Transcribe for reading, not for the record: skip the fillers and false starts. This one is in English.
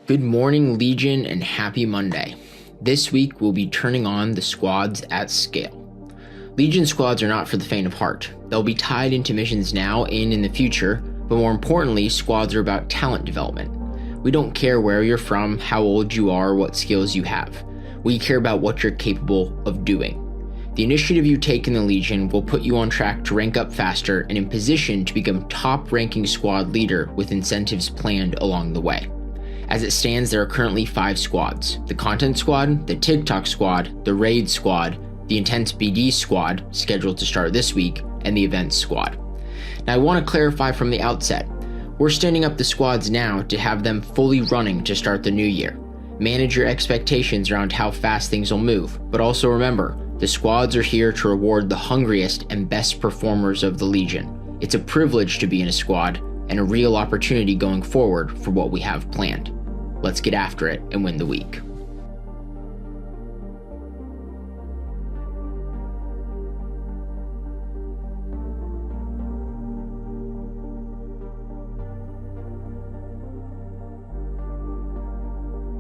Good morning, Legion, and happy Monday. This week, we'll be turning on the squads at scale. Legion squads are not for the faint of heart. They'll be tied into missions now and in the future, but more importantly, squads are about talent development. We don't care where you're from, how old you are, or what skills you have. We care about what you're capable of doing. The initiative you take in the Legion will put you on track to rank up faster and in position to become top-ranking squad leader with incentives planned along the way. As it stands, there are currently 5 squads: the Content Squad, the TikTok Squad, the Raid Squad, the Intense BD Squad, scheduled to start this week, and the Events Squad. Now, I want to clarify from the outset, we're standing up the squads now to have them fully running to start the new year. Manage your expectations around how fast things will move, but also remember, the squads are here to reward the hungriest and best performers of the Legion. It's a privilege to be in a squad, and a real opportunity going forward for what we have planned. Let's get after it and win the week.